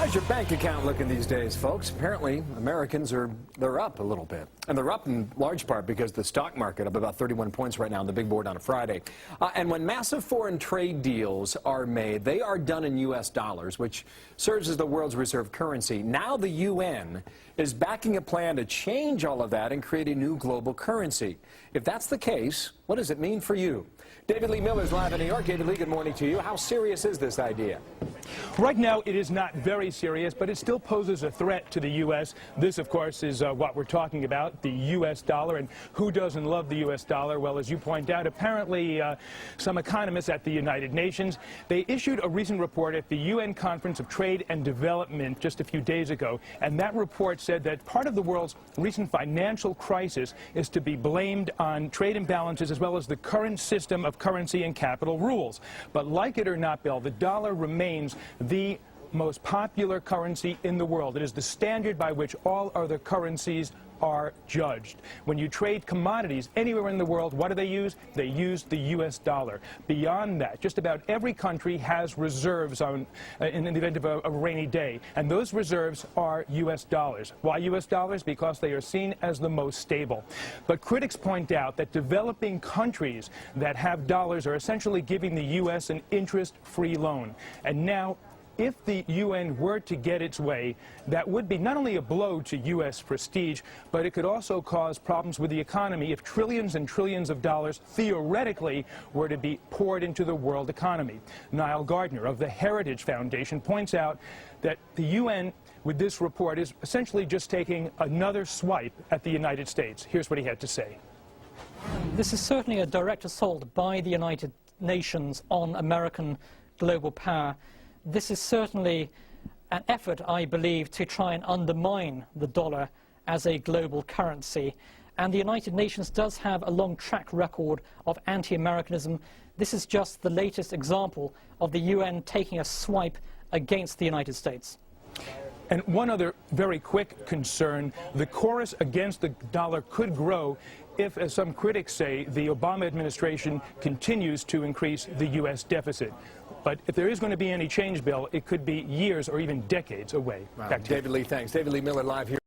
How's your bank account looking these days, folks? Apparently, Americans they're up a little bit. And they're up in large part because the stock market up about 31 points right now on the big board on a Friday. And when massive foreign trade deals are made, they are done in U.S. dollars, which serves as the world's reserve currency. Now the UN is backing a plan to change all of that and create a new global currency. If that's the case, what does it mean for you? David Lee Miller is live in New York. David Lee, good morning to you. How serious is this idea? Right now, it is not very serious, but it still poses a threat to the U.S. This, of course, is what we're talking about, the U.S. dollar. And who doesn't love the U.S. dollar? Well, as you point out, apparently some economists at the United Nations, they issued a recent report at the UN Conference of Trade and Development just a few days ago. And that report said that part of the world's recent financial crisis is to be blamed on trade imbalances as well as the current system of currency and capital rules. But like it or not, Bill, the dollar remains the most popular currency in the world. It is the standard by which all other currencies are judged. When you trade commodities anywhere in the world, what do they use? They use the U.S. dollar. Beyond that, just about every country has reserves in the event of a rainy day, and those reserves are U.S. dollars. Why U.S. dollars? Because they are seen as the most stable. But critics point out that developing countries that have dollars are essentially giving the U.S. an interest-free loan. And now, if the UN were to get its way, that would be not only a blow to U.S. prestige, but it could also cause problems with the economy if trillions and trillions of dollars theoretically were to be poured into the world economy. Niall Gardner of the Heritage Foundation points out that the UN, with this report, is essentially just taking another swipe at the United States. Here's what he had to say. This is certainly a direct assault by the United Nations on American global power. This is certainly an effort, I believe, to try and undermine the dollar as a global currency. And the United Nations does have a long track record of anti-Americanism. This is just the latest example of the UN taking a swipe against the United States. And one other very quick concern, the chorus against the dollar could grow if, as some critics say, the Obama administration continues to increase the U.S. deficit. But if there is going to be any change, Bill, it could be years or even decades away. Wow. David Lee, thanks. David Lee Miller live here.